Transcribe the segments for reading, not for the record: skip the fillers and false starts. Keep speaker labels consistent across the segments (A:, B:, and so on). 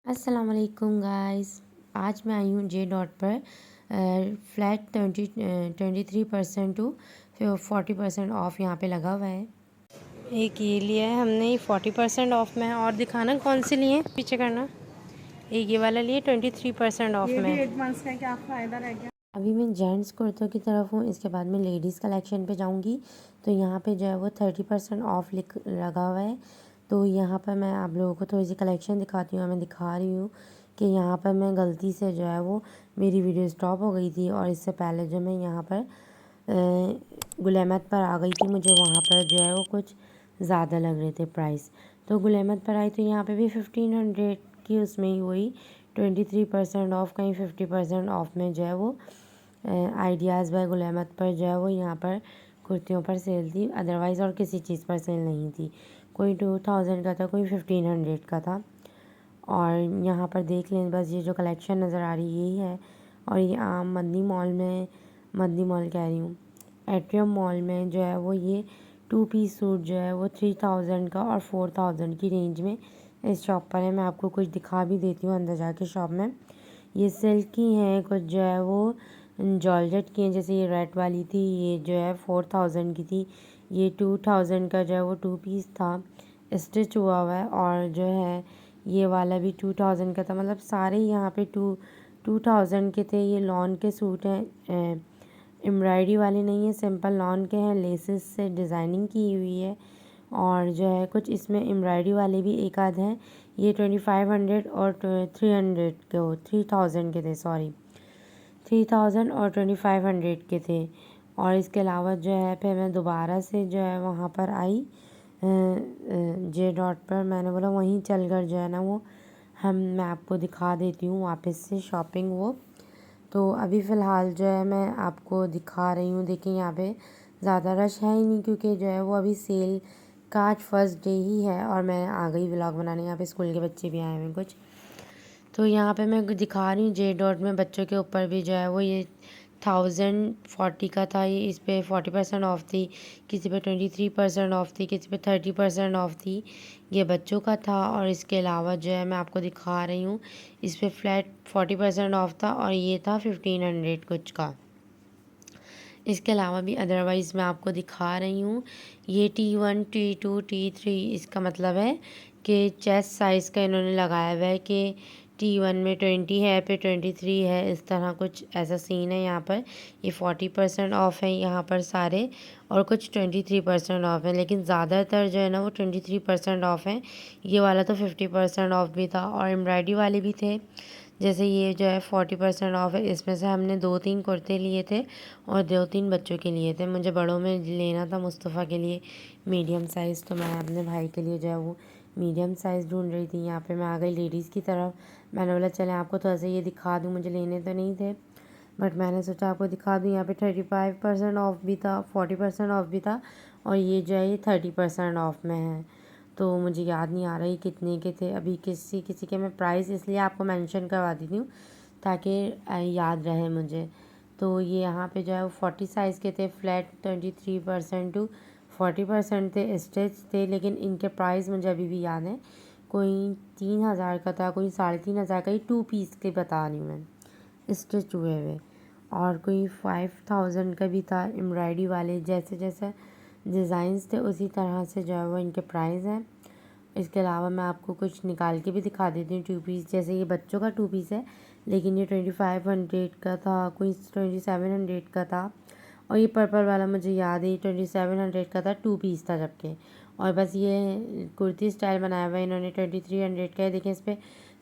A: अस्सलाम वालेकुम गाइस। आज मैं आई हूँ जे डॉट पर फ्लैट 23% टू 40% ऑफ़ यहाँ पे लगा हुआ है। एक ये लिया है हमने, 40% ऑफ में है। और दिखाना कौन से लिए, पीछे करना। एक ये वाला लिए 23% ऑफ
B: ये
A: में।
B: भी 8 मंथ्स का क्या फ़ायदा रह गया।
A: अभी मैं जेंट्स कुर्तों की तरफ हूँ, इसके बाद मैं लेडीज़ कलेक्शन पे जाऊँगी। तो यहाँ पे जो है वो 30% ऑफ लिख लगा हुआ है। तो यहाँ पर मैं आप लोगों को थोड़ी सी कलेक्शन दिखाती हूँ। मैं दिखा रही हूँ कि यहाँ पर मैं गलती से जो है वो मेरी वीडियो स्टॉप हो गई थी, और इससे पहले जो मैं यहाँ पर गुल अहमद पर आ गई थी। मुझे वहाँ पर जो है वो कुछ ज़्यादा लग रहे थे प्राइस। तो गुल अहमद पर आई तो यहाँ पे भी 1500 की उसमें ही हुई 23% ऑफ, कहीं 50% ऑफ में जो है वो आइडियाज़ बाय गुल अहमद पर जो है वो यहाँ पर कुर्तियों पर सेल थी। अदरवाइज़ और किसी चीज़ पर सेल नहीं थी। कोई 2000 का था, कोई 1500 का था। और यहाँ पर देख लें, बस ये जो कलेक्शन नज़र आ रही यही है। और ये आम मदनी मॉल में, मदनी मॉल कह रही हूँ, एट्रियम मॉल में जो है वो ये 2 पीस सूट जो है वो 3000 का और 4000 की रेंज में इस शॉप पर है। मैं आपको कुछ दिखा भी देती हूँ अंदर जाके शॉप में। ये सिल्क की हैं, कुछ जो है वो जॉर्जेट की हैं। जैसे ये रेड वाली थी, ये जो है 4000 की थी। ये 2000 का जो है वो 2 पीस था, स्टिच हुआ हुआ है। और जो है ये वाला भी 2000 का था। मतलब सारे यहाँ पे 2000 के थे। ये लॉन के सूट हैं, एम्ब्रॉयडरी वाले नहीं है, सिंपल लॉन के हैं, लेसेस से डिज़ाइनिंग की हुई है। और जो है कुछ इसमें एम्ब्रॉयडरी वाले भी एक आध हैं। ये 2500 और 300 के हो 3000 के थे, सॉरी 3000 और 2500 के थे। और इसके अलावा जो है फिर मैं दोबारा से जो है वहाँ पर आई जे डॉट पर। मैंने बोला वहीं चल कर जो है ना वो मैं आपको दिखा देती हूँ वापस से शॉपिंग वो। तो अभी फ़िलहाल जो है मैं आपको दिखा रही हूँ। देखिए यहाँ पे ज़्यादा रश है ही नहीं, क्योंकि जो है वो अभी सेल का आज फर्स्ट डे ही है। और मैं आ गई व्लॉग बनाने। यहाँ पे स्कूल के बच्चे भी आए हुए हैं कुछ। तो यहाँ पे मैं दिखा रही हूँ जे डॉट में बच्चों के ऊपर भी जो है वो ये 1040 का था। ये इस पर 40% ऑफ थी, किसी पे 23% ऑफ थी, किसी पे 30% ऑफ थी। ये बच्चों का था। और इसके अलावा जो है मैं आपको दिखा रही हूँ, इस पर फ्लैट 40% ऑफ था, और ये था 1500 कुछ का। इसके अलावा भी अदरवाइज़ मैं आपको दिखा रही हूँ। ये T1 T2 T3, इसका मतलब है कि चेस्ट साइज़ का इन्होंने लगाया हुआ है कि T1 में 20 है, पे 23 है, इस तरह कुछ ऐसा सीन है यहाँ पर। ये 40% ऑफ है यहाँ पर सारे, और कुछ 23% ऑफ है, लेकिन ज़्यादातर जो है ना वो 23% ऑफ है। ये वाला तो 50% ऑफ भी था, और एम्ब्रॉयडरी वाले भी थे। जैसे ये जो है 40% ऑफ है। इसमें से हमने 2-3 कुर्ते लिए थे और 2-3 बच्चों के लिए थे। मुझे बड़ों में लेना था मुस्तफ़ा के लिए मीडियम साइज़, तो मैं अपने भाई के लिए जो है वो मीडियम साइज़ ढूंढ रही थी। यहाँ पे मैं आ गई लेडीज़ की तरफ। मैंने बोला चले आपको थोड़ा सा ये दिखा दूँ, मुझे लेने तो नहीं थे बट मैंने सोचा आपको दिखा दूँ। यहाँ पे 35% ऑफ भी था, 40% ऑफ भी था, और ये जो है ये 30% ऑफ में है। तो मुझे याद नहीं आ रही कितने के थे अभी। किसी किसी के मैं प्राइस इसलिए आपको मेंशन करवा देती हूँ ताकि याद रहे मुझे। तो ये यहाँ पे जो है वो 40 साइज़ के थे, फ्लैट 23% टू 40% थे, स्टिच थे। लेकिन इनके प्राइस मुझे अभी भी याद है। कोई 3000 का था, कोई 3500 का। ये 2 पीस के बता रही हूँ मैं, स्टिच हुए हुए। और कोई 5000 का भी था, एम्ब्रॉयडरी वाले। जैसे जैसे डिज़ाइंस थे उसी तरह से जो है वो इनके प्राइस हैं। इसके अलावा मैं आपको कुछ निकाल के भी दिखा देती हूँ 2 पीस। जैसे ये बच्चों का 2 पीस है, लेकिन ये 2500 का था, कोई 2700 का था। और ये पर्पल वाला मुझे याद है, 2700 का था, 2 पीस था जबकि। और बस ये कुर्ती स्टाइल बनाया हुआ है इन्होंने, 2300 का है। देखें इस पर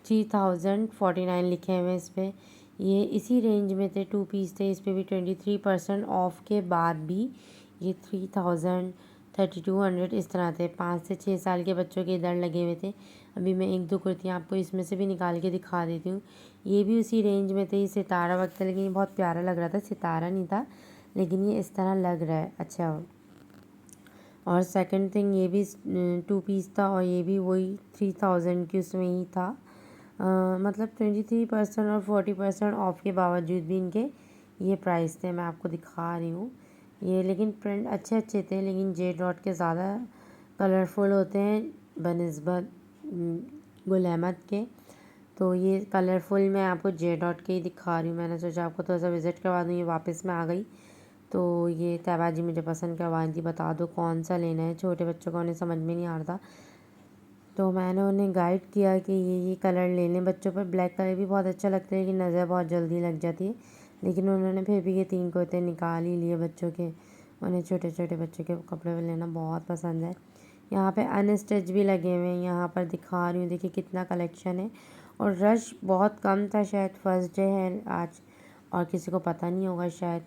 A: 3049 लिखे हुए हैं इस पर। ये इसी रेंज में थे, 2 पीस थे। इस पर भी 23% ऑफ के बाद भी ये 3000 3200 इस तरह थे। 5 से 6 साल के बच्चों के इधर लगे हुए थे। अभी मैं 1-2 कुर्तियाँ आपको इसमें से भी निकाल के दिखा देती हूँ। ये भी उसी रेंज में थे। ये सितारा वक्त था, लेकिन ये बहुत प्यारा लग रहा था। सितारा नहीं था, लेकिन ये इस तरह लग रहा है अच्छा। और सेकंड थिंग, ये भी 2 पीस था, और ये भी वही 3000 की उसमें ही था। मतलब 23% और 40% ऑफ के बावजूद भी इनके ये प्राइस थे। मैं आपको दिखा रही हूँ ये, लेकिन प्रिंट अच्छे अच्छे थे। लेकिन जे डॉट के ज़्यादा कलरफुल होते हैं बनिस्बत गुल अहमद के। तो ये कलरफुल मैं आपको जे डॉट के ही दिखा रही हूँ। मैंने सोचा आपको थोड़ा सा विज़िट करवा दूँ। ये वापस में आ गई। तो ये तैबा जी मुझे पसंद करवाई थी, बता दो कौन सा लेना है। छोटे बच्चों को उन्हें समझ में नहीं आ रहा था, तो मैंने उन्हें गाइड किया कि ये कलर ले लें। बच्चों पर ब्लैक कलर भी बहुत अच्छा लगता है, लेकिन नज़र बहुत जल्दी लग जाती है। लेकिन उन्होंने फिर भी ये 3 कुर्ते निकाल ही लिए बच्चों के। उन्हें छोटे छोटे बच्चों के कपड़े लेना बहुत पसंद है। यहाँ पे अनस्टिच भी लगे हुए हैं, यहाँ पर दिखा रही हूँ। देखिए कितना कलेक्शन है, और रश बहुत कम था। शायद फर्स्ट डे है आज और किसी को पता नहीं होगा शायद।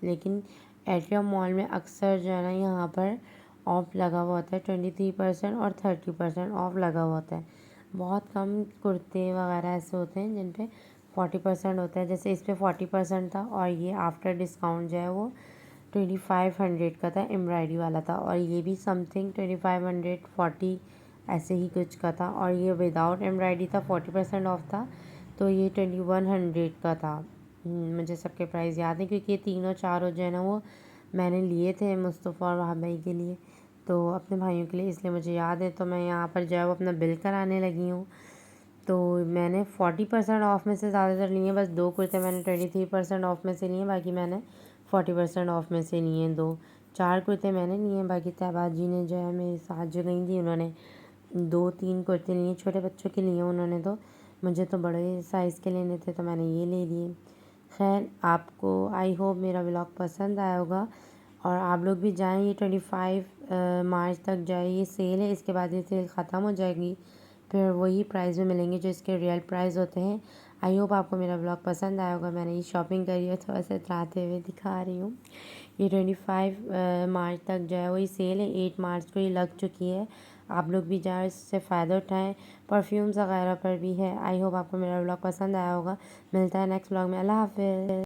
A: लेकिन एट्रियम मॉल में अक्सर जो है ना, यहाँ पर ऑफ लगा हुआ होता है। 23% और 30% ऑफ लगा हुआ होता है। बहुत कम कुर्ते वगैरह ऐसे होते हैं जिन पे 40% होता है। जैसे इस पे 40% था, और ये आफ्टर डिस्काउंट जो है वो 2500 का था, एम्ब्रॉयडरी वाला था। और ये भी समथिंग 2540 ऐसे ही कुछ का था। और ये विदाउट एम्ब्रॉयडरी था, 40% ऑफ था, तो ये 2100 का था। मुझे सबके प्राइस याद है, क्योंकि ये तीनों चारों जो है ना वो मैंने लिए थे मुस्तफ़ा और वहाब भाई के लिए, तो अपने भाइयों के लिए, इसलिए मुझे याद है। तो मैं यहाँ पर जो है वो अपना बिल कराने लगी हूँ। तो मैंने 40% ऑफ में से ज़्यादातर लिए हैं। बस 2 कुर्ते मैंने 23% ऑफ में से लिए हैं, बाकी मैंने 40% ऑफ में से लिए हैं। 4 कुर्ते मैंने लिए हैं, बाकी तैबा जी ने जो है मेरे साथ जो गई थी उन्होंने 2-3 कुर्ते लिए। छोटे बच्चों के लिए उन्होंने, तो मुझे तो बड़े साइज़ के लेने थे, तो मैंने ये ले लिए। खैर, आपको आई होप मेरा व्लॉग पसंद आया होगा, और आप लोग भी जाएँ। ये 25 मार्च तक जाए, ये सेल है। इसके बाद ये सेल ख़त्म हो जाएगी, फिर वही प्राइस में मिलेंगे जो इसके रियल प्राइस होते हैं। आई होप आपको मेरा ब्लॉग पसंद आया होगा। मैंने ये शॉपिंग करी है, थोड़ा सा इतराते हुए दिखा रही हूँ। ये 25 मार्च तक जो है वही सेल है। 8 मार्च को ये लग चुकी है। आप लोग भी जाए, इससे फ़ायदा उठाएँ। परफ्यूम्स वगैरह पर भी है। आई होप आपको मेरा ब्लॉग पसंद आया होगा। मिलता है नेक्स्ट ब्लॉग में। अल्लाह हाफ़िज़।